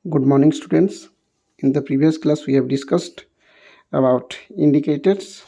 Good morning, students. In the previous class, we have discussed about indicators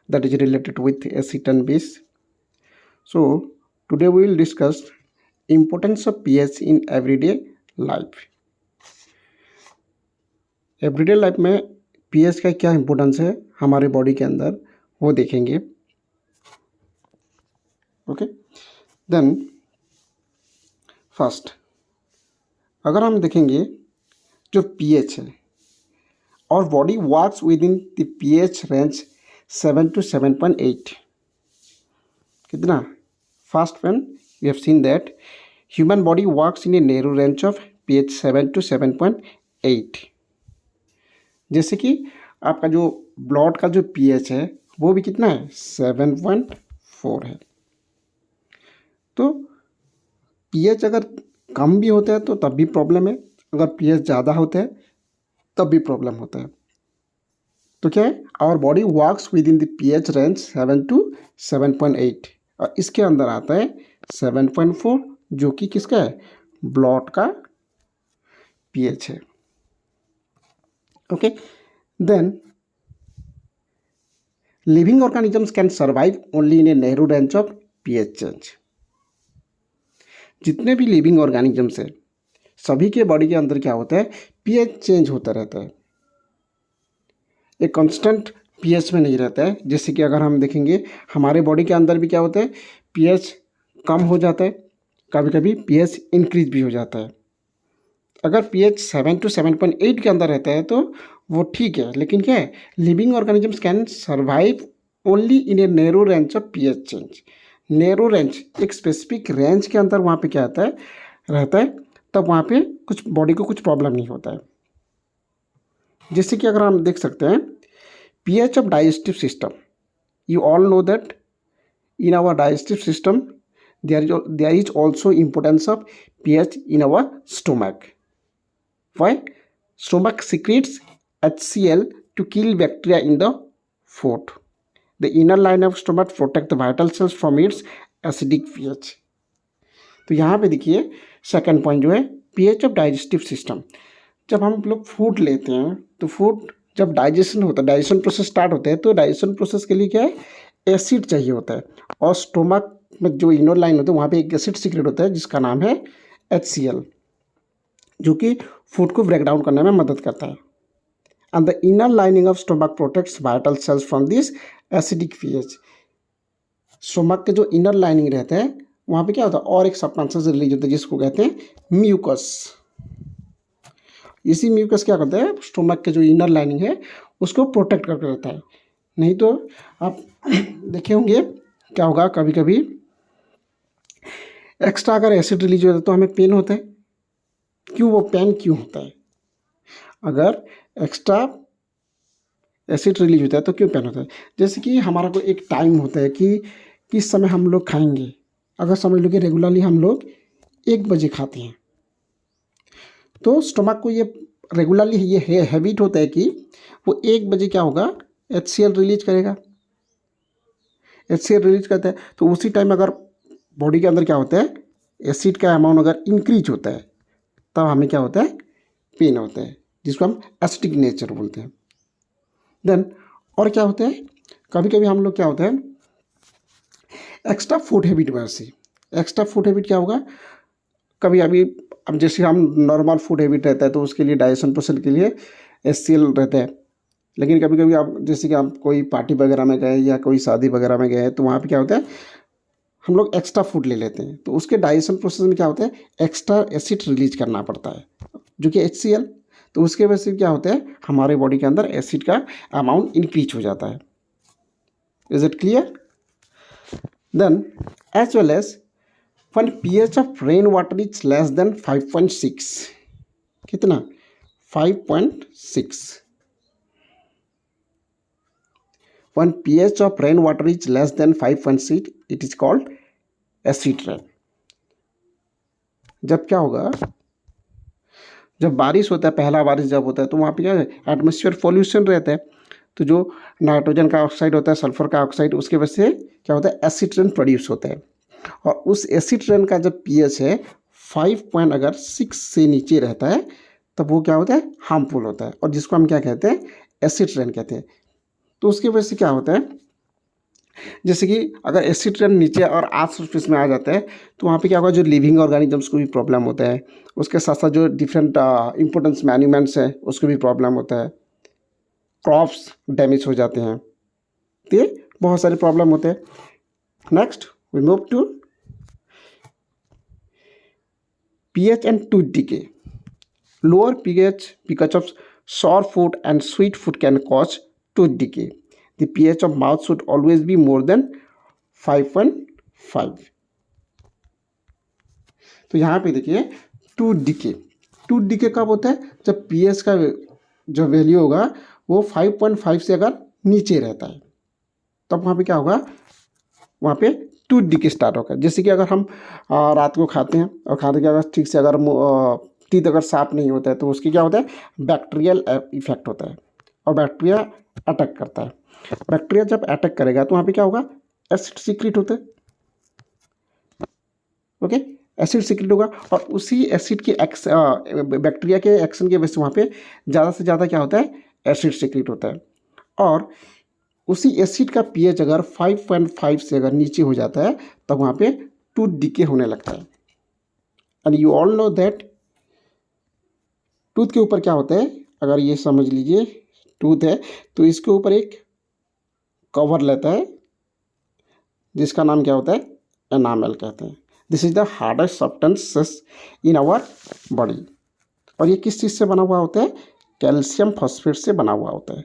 that is related with acid and base. So, today we will discuss importance of pH in everyday life. Everyday life में pH का क्या importance है हमारे body के अंदर वो देखेंगे. Okay, then first अगर हम देखेंगे जो पीएच है और body works within the pH range 7 to 7.8. कितना? First one we have seen that human body works in a narrow range of pH 7 to 7.8. जैसे कि आपका जो ब्लड का जो पीएच है वो भी कितना है 7.4 है. तो पीएच अगर कम भी होता है तो तब भी प्रॉब्लम है, अगर पीएच ज़्यादा होता है तब भी प्रॉब्लम होता है. तो क्या है, our body works within the pH range 7 to 7.8 और इसके अंदर आता है 7.4 जो कि किसका है, ब्लड का पीएच है. Okay, then living organisms can survive only in a narrow range of pH change. जितने भी लिविंग ऑर्गेनिजम्स है सभी के बॉडी के अंदर क्या होता है, पीएच चेंज होता रहता है, एक कांस्टेंट पीएच में नहीं रहता है. जैसे कि अगर हम देखेंगे हमारे बॉडी के अंदर भी क्या होता है, पीएच कम हो जाता है, कभी कभी पीएच इंक्रीज भी हो जाता है. अगर पीएच 7 to 7.8 के अंदर रहता है तो वो ठीक है, लेकिन क्या है, living organisms can survive only in a narrow range of pH change. Narrow range एक स्पेसिफिक रेंज के अंदर वहाँ पे क्या आता है रहता है, तब वहाँ पे कुछ बॉडी को कुछ प्रॉब्लम नहीं होता है. जैसे कि अगर हम देख सकते हैं pH of digestive system, you all know that in our digestive system there is also importance of pH in our stomach. Why? Stomach secretes HCl to kill bacteria in the food. The inner line of stomach protect the vital cells from its acidic pH. तो यहाँ पे देखिए second point जो है pH of digestive system. जब हम लोग food लेते हैं तो फूड जब डाइजेशन होता है, डाइजेशन प्रोसेस स्टार्ट होता है, तो डाइजेशन प्रोसेस के लिए क्या है, एसिड चाहिए होता है. और स्टोमक में जो इनर लाइन होता है वहाँ पे एक एसिड सीक्रेट होता है जिसका नाम है HCl, जो कि फूड को ब्रेक डाउन करने में मदद करता है. And the inner lining of stomach protects vital cells from this acidic pH. Stomach के जो इनर लाइनिंग रहता है वहाँ पे क्या होता है, और एक सब्सटेंस रिलीज होता है जिसको कहते हैं म्यूकस. इसी म्यूकस क्या करता है, स्टोमक के जो इनर लाइनिंग है उसको प्रोटेक्ट करके रखता है. नहीं तो आप देखे होंगे क्या होगा, कभी कभी एक्स्ट्रा अगर एसिड रिलीज होता है तो हमें पेन होता है. क्यों, वो पेन क्यों होता है, अगर एक्स्ट्रा एसिड रिलीज होता है तो क्यों पेन होता है. जैसे कि हमारा कोई एक टाइम होता है कि किस समय हम लोग खाएंगे. अगर समझ लो कि रेगुलरली हम लोग 1 बजे खाते हैं तो स्टोमक को ये रेगुलरली ये हैबिट होता है कि वो 1 बजे क्या होगा, HCl रिलीज करेगा. HCl रिलीज करता है तो उसी टाइम अगर बॉडी के अंदर क्या होता है, एसिड का अमाउंट अगर इंक्रीज होता है तब हमें क्या होता है, पेन होता है, जिसको हम एसिडिक नेचर बोलते हैं. देन और क्या होता है, कभी कभी हम लोग क्या होता है एक्स्ट्रा फूड हैबिट वजह से. एक्स्ट्रा फूड हैबिट क्या होगा, कभी अभी अब जैसे हम नॉर्मल फूड हैबिट रहता है तो उसके लिए डाइजेशन प्रोसेस के लिए HCl रहता है. लेकिन कभी कभी आप जैसे कि आप कोई पार्टी वगैरह में गए या कोई शादी वगैरह में गए तो वहाँ पे क्या होता है, हम लोग एक्स्ट्रा फूड ले लेते हैं तो उसके डाइजेशन प्रोसेस में क्या होता है, एक्स्ट्रा एसिड रिलीज करना पड़ता है जो कि HCl. तो उसके वजह से क्या होता है, हमारे बॉडी के अंदर एसिड का अमाउंट इंक्रीज हो जाता है. Is it clear? Then as well as when pH of rain water is less than 5.6, कितना 5.6. when pH of rain water is less than 5.6 it is called acid rain. जब क्या होगा, जब बारिश होता है, पहला बारिश जब होता है तो वहाँ पे क्या है, एटमॉस्फेयर पॉल्यूशन रहता है, तो जो नाइट्रोजन का ऑक्साइड होता है, सल्फर का ऑक्साइड, उसके वजह से क्या होता है, एसिड रेन प्रोड्यूस होता है. और उस एसिड रेन का जब पीएच है 5 पॉइंट अगर 6 से नीचे रहता है तब वो क्या होता है, हार्मफुल होता है, और जिसको हम क्या कहते हैं, एसिड रेन कहते हैं। तो उसकी वजह से क्या होता है, जैसे कि अगर एसिड रेन नीचे और अर्थ सरफेस में आ जाता है तो वहाँ पे क्या होगा, जो लिविंग ऑर्गेनिजम्स को भी प्रॉब्लम होता है, उसके साथ साथ जो डिफरेंट इंपॉर्टेंस मैन्यूमेंट्स हैं उसको भी प्रॉब्लम होता है, क्रॉप्स डैमेज हो जाते हैं, तो ये बहुत सारे प्रॉब्लम होते हैं। Next we move to pH and tooth decay. Lower pH because of sour food and sweet food can cause tooth decay. The pH of mouth should always be more than 5.5. तो यहाँ पे देखिए tooth decay कब होता है, जब pH का जो वैल्यू होगा वो 5.5 से अगर नीचे रहता है तब वहाँ पे क्या होगा, वहाँ पे टूथ डिके स्टार्ट होगा। जैसे कि अगर हम रात को खाते हैं और खाने के अगर ठीक से अगर टीथ अगर साफ नहीं होता है तो उसकी क्या होता है, बैक्टीरियल इफेक्ट होता है और बैक्टीरिया अटैक करता है। बैक्टीरिया जब अटैक करेगा तो वहाँ पे क्या होगा, एसिड सीक्रेट होता है। ओके, एसिड सीक्रेट होगा और उसी एसिड के बैक्टीरिया के एक्शन की वजह से वहाँ पे ज़्यादा से ज़्यादा क्या होता है, एसिड सीक्रेट होता है। और उसी एसिड का पीएच अगर 5.5 से अगर नीचे हो जाता है तब वहाँ पे टूथ डिके होने लगता है। And you all know that tooth के ऊपर क्या होता है, अगर ये समझ लीजिए टूथ है तो इसके ऊपर एक कवर लेता है जिसका नाम क्या होता है, एनामल कहते हैं। This is the hardest substance in our body. और ये किस चीज़ से बना हुआ होता है, कैल्शियम फॉस्फेट से बना हुआ होता है,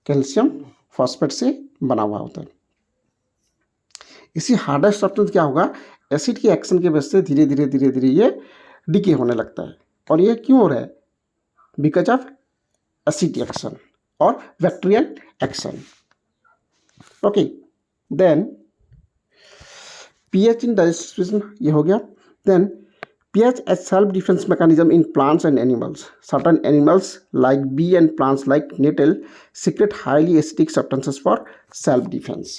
कैल्शियम फॉस्फेट से बना हुआ होता है। इसी हार्डेस्ट सब्सटेंस क्या होगा, एसिड के एक्शन की वजह से धीरे धीरे ये डिके होने लगता है। और ये क्यों हो रहा है, बिकॉज ऑफ एसिड एक्शन और bacterial action. Okay, then pH in digestion ये हो गया। Then pH as self-defense mechanism in plants and animals. Certain animals like bee and plants like nettle secrete highly acidic substances for self-defense.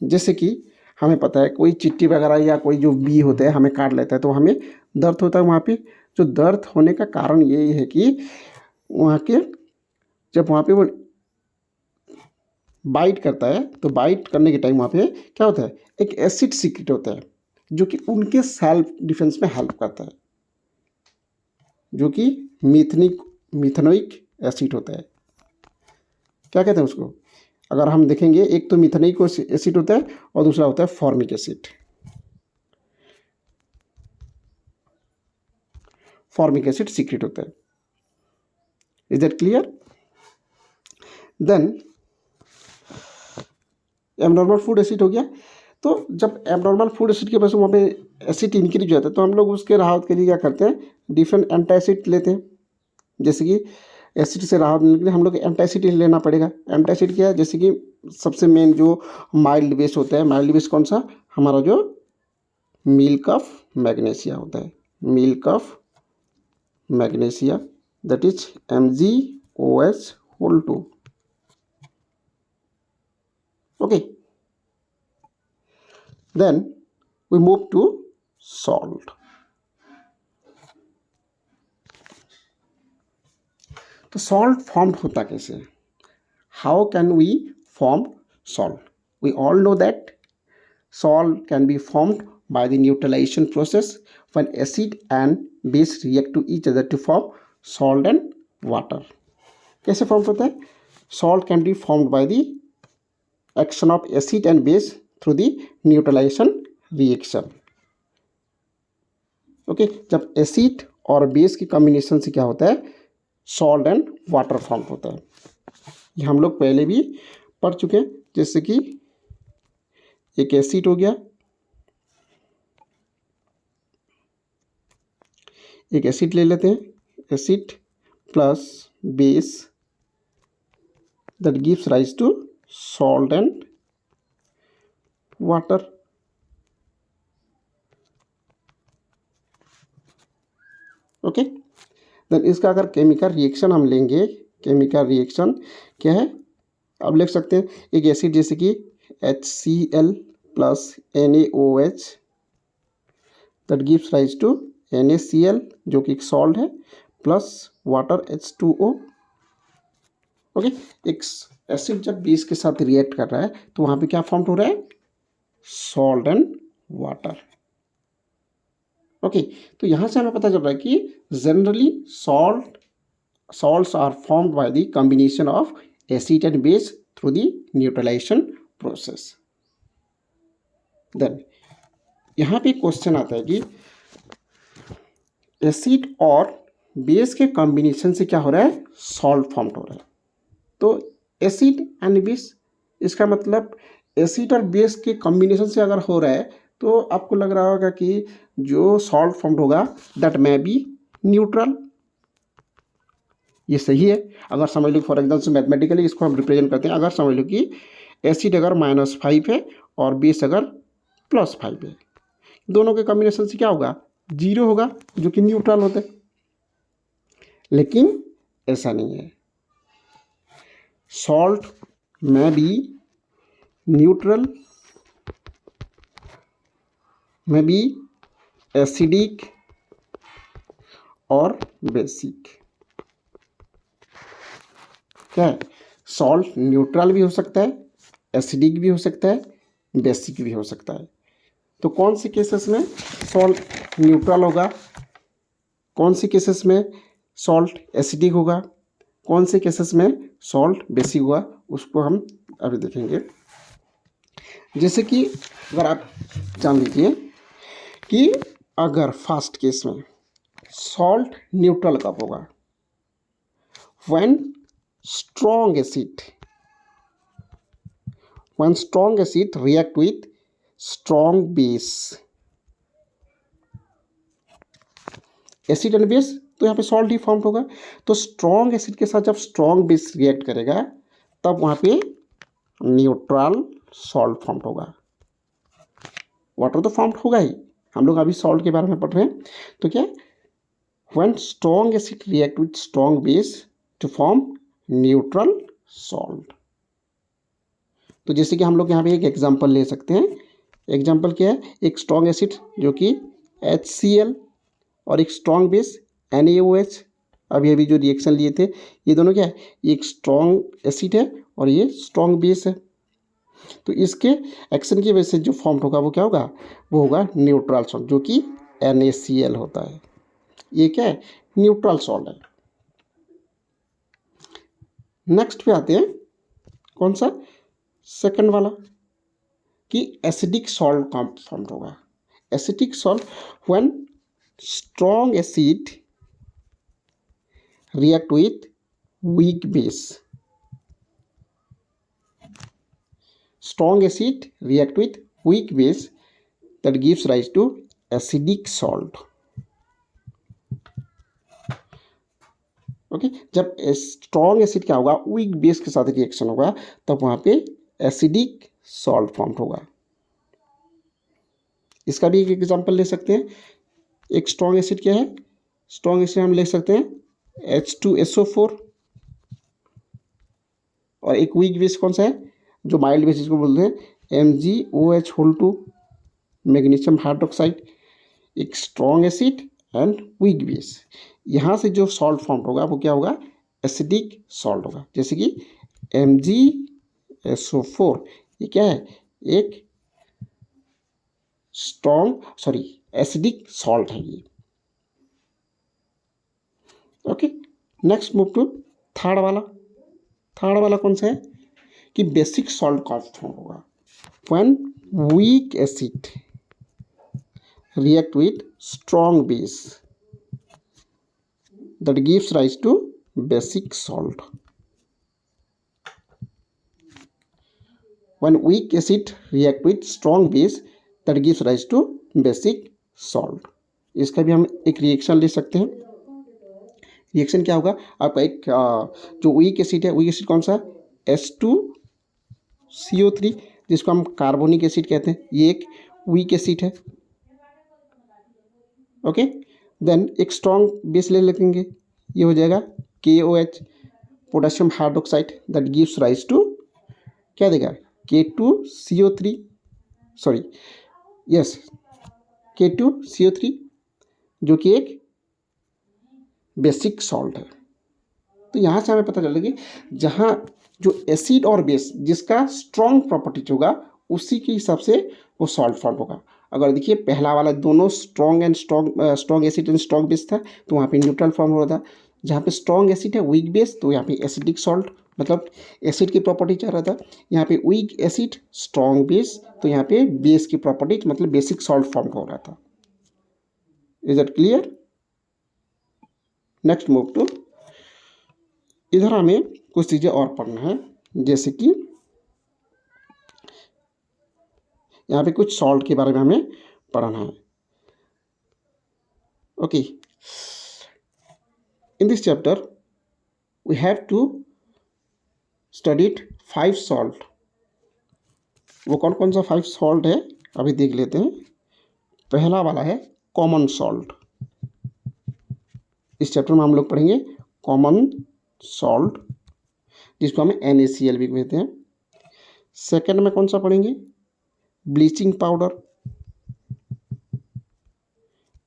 जैसे कि हमें पता है कोई चींटी वगैरह या कोई जो बी होता है हमें काट लेता है तो हमें दर्द होता है। वहाँ पे जो दर्द होने का कारण ये है कि वहाँ के जब वहाँ पे वो बाइट करता है तो बाइट करने के टाइम वहाँ पे क्या होता है, एक एसिड सीक्रेट होता है जो कि उनके सेल्फ डिफेंस में हेल्प करता है, जो कि मिथेनोइक एसिड होता है। क्या कहते हैं उसको, अगर हम देखेंगे एक तो मिथेनोइक एसिड होता है और दूसरा होता है formic acid. Formic acid secrete होता है। Is that clear? Then abnormal food acid हो गया। तो जब एब्नॉर्मल फूड एसिड के वजह से वहाँ पे एसिड इंक्रीज हो जाता है तो हम लोग उसके राहत के लिए क्या करते हैं, डिफरेंट एंटासिड लेते हैं। जैसे कि एसिड से राहत मिलने के लिए हम लोग एंटासिड लेना पड़ेगा। एंटासिड क्या है, जैसे कि सबसे मेन जो माइल्ड बेस होता है, माइल्ड बेस कौन सा, हमारा जो मिल्क ऑफ मैग्नीशिया होता है, milk of magnesia, that is MgOH2। Okay, then we move to salt. तो salt formed होता कैसे, how can we form salt? We all know that salt can be formed by the neutralization process when acid and base react to each other to form salt and water. कैसे formed होता है, salt can be formed by the action of acid and base through the neutralization reaction. Okay, जब acid और base की combination से क्या होता है, सॉल्ट एंड वाटर फॉर्म होता है। ये हम लोग पहले भी पढ़ चुके हैं। जैसे कि एक एसिड हो गया, एक एसिड ले लेते हैं, acid plus base that gives rise to salt and water. Okay, then इसका अगर केमिकल रिएक्शन हम लेंगे, केमिकल रिएक्शन क्या है, अब लिख सकते हैं एक एसिड जैसे कि HCl plus NaOH that gives rise to NaCl जो कि एक सॉल्ट है, प्लस वाटर H2O। ओके, एक एसिड जब बेस के साथ रिएक्ट कर रहा है तो वहाँ पे क्या फॉर्म हो रहा है, सॉल्ट एंड वाटर। ओके, तो यहाँ से हमें पता चल रहा है कि generally salts are formed by the combination of acid and base through the neutralization process। Then यहाँ पे क्वेश्चन आता है कि एसिड और बेस के कॉम्बिनेशन से क्या हो रहा है, सॉल्ट फॉर्म हो रहा है। तो एसिड एंड बेस, इसका मतलब एसिड और बेस के कॉम्बिनेशन से अगर हो रहा है तो आपको लग रहा होगा कि जो सॉल्ट फॉर्म होगा दैट मे बी न्यूट्रल। ये सही है। अगर समझ लो फॉर एग्जाम्पल मैथमेटिकली इसको हम रिप्रेजेंट करते हैं, अगर समझ लो कि एसिड अगर -5 है और बेस अगर +5 है, दोनों के कॉम्बिनेशन से क्या होगा, 0 होगा, जो कि न्यूट्रल होता है। लेकिन ऐसा नहीं है, सॉल्ट में भी न्यूट्रल, में भी एसिडिक और बेसिक। क्या है, सॉल्ट न्यूट्रल भी हो सकता है, एसिडिक भी हो सकता है, बेसिक भी हो सकता है। तो कौन से केसेस में सॉल्ट न्यूट्रल होगा, कौन से केसेस में सॉल्ट एसिडिक होगा, कौन से केसेस में सॉल्ट बेसिक होगा, उसको हम अभी देखेंगे। जैसे कि अगर आप जान लीजिए कि अगर फर्स्ट केस में सॉल्ट न्यूट्रल कब होगा, when strong acid react with strong base। Acid and base, तो यहाँ पे सॉल्ट ही फॉर्म होगा। तो स्ट्रॉन्ग एसिड के साथ जब स्ट्रॉन्ग बेस रिएक्ट करेगा तब वहाँ पे न्यूट्रल सॉल्ट फॉर्म होगा। वाटर तो फॉर्म होगा ही, हम लोग अभी सॉल्ट के बारे में पढ़ रहे हैं। तो क्या, when strong acid react with strong base to form neutral salt. तो जैसे कि हम लोग यहाँ पे एक एग्जांपल ले सकते हैं। एग्जांपल क्या है, एक स्ट्रॉन्ग एसिड जो कि HCl और एक स्ट्रॉन्ग बेस NaOH। अभी अभी जो रिएक्शन लिए थे ये दोनों क्या है, एक स्ट्रॉन्ग एसिड है और ये स्ट्रॉन्ग बेस है। तो इसके एक्शन की वजह से जो फॉर्म होगा वो क्या होगा, वो होगा न्यूट्रल सॉल्ट, जो कि NaCl होता है। ये क्या है, न्यूट्रल सॉल्ट है। नेक्स्ट पे आते हैं, कौन सा, सेकंड वाला, कि एसिडिक सॉल्ट का फॉर्म होगा। Acidic salt when strong acid react with weak base. Strong acid react with weak base that gives rise to acidic salt. Okay, जब स्ट्रॉन्ग एसिड क्या होगा, वीक बेस के साथ रिएक्शन होगा तब वहाँ पे एसिडिक सॉल्ट फॉर्म होगा। इसका भी एक एग्जांपल ले सकते हैं। एक स्ट्रॉन्ग एसिड क्या है, स्ट्रॉन्ग एसिड हम ले सकते हैं H2SO4, और एक वीक बेस कौन सा है, जो माइल्ड बेस जिसको बोलते हैं MgOH2, मैग्नीशियम हाइड्रोक्साइड। एक strong acid and weak base, यहाँ से जो सॉल्ट फॉर्म होगा वो क्या होगा, एसिडिक सॉल्ट होगा। जैसे कि MgSO4, ये क्या है, एक एसिडिक सॉल्ट है ये। Okay, next move to third वाला। थर्ड वाला कौन सा है, कि बेसिक सॉल्ट का फॉर्म होगा when weak acid react with strong base that gives rise to basic salt। When weak acid react with strong base that gives rise to basic salt। इसका भी हम एक रिएक्शन ले सकते हैं। रिएक्शन क्या होगा आपका, एक जो वीक एसिड है, वीक एसिड कौन सा, H2CO3, जिसको हम कार्बोनिक एसिड कहते हैं, ये एक वीक एसिड है। ओके, देन एक स्ट्रॉन्ग बेस ले लेंगे, ये हो जाएगा KOH, potassium hydroxide, that gives rise to, क्या देगा, K2CO3, सॉरी यस K2CO3, जो कि एक बेसिक सॉल्ट है। तो यहाँ से हमें पता चला कि जहाँ जो एसिड और बेस जिसका स्ट्रॉन्ग प्रॉपर्टीज होगा उसी के हिसाब से वो सॉल्ट फॉर्म होगा। अगर देखिए पहला वाला दोनों strong acid and strong base था तो वहाँ पे न्यूट्रल फॉर्म हो रहा था। जहाँ पे स्ट्रॉन्ग एसिड है वीक बेस तो यहाँ पे एसिडिक सॉल्ट, मतलब एसिड की प्रॉपर्टी चाह रहा था। यहाँ पे वीक एसिड स्ट्रॉन्ग बेस तो यहाँ पे बेस की प्रॉपर्टीज मतलब बेसिक सॉल्ट फॉर्म हो रहा था। Is it clear? Next move to, इधर हमें कुछ चीज़ें और पढ़ना है, जैसे कि यहाँ पे कुछ सॉल्ट के बारे में हमें पढ़ना है। Okay, in this chapter we have to studied 5 salt. वो कौन कौन सा 5 सॉल्ट है अभी देख लेते हैं। पहला वाला है कॉमन सॉल्ट। इस चैप्टर में हम लोग पढ़ेंगे कॉमन सॉल्ट, जिसको हमें NaCl भी कहते हैं। सेकंड में कौन सा पढ़ेंगे? Bleaching powder,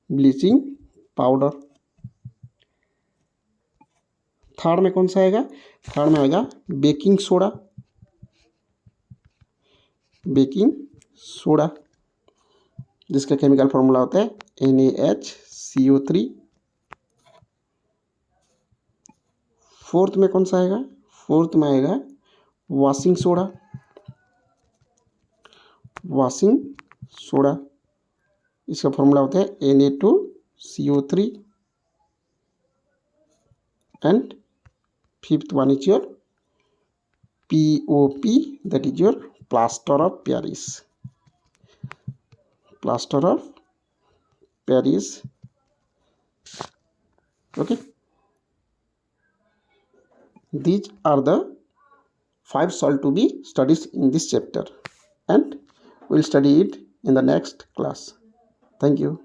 bleaching powder. Third में कौन सा आएगा? थर्ड में आएगा बेकिंग सोडा, बेकिंग सोडा जिसका केमिकल फॉर्मूला होता है NaHCO3। फोर्थ में कौन सा आएगा? फोर्थ में आएगा वॉशिंग सोडा, वॉशिंग सोडा इसका फॉर्मूला होता है Na2CO3। And fifth one is your POP, that is your plaster of Paris, plaster of Paris. Okay, these are the 5 salt to be studied in this chapter, and we'll study it in the next class. Thank you.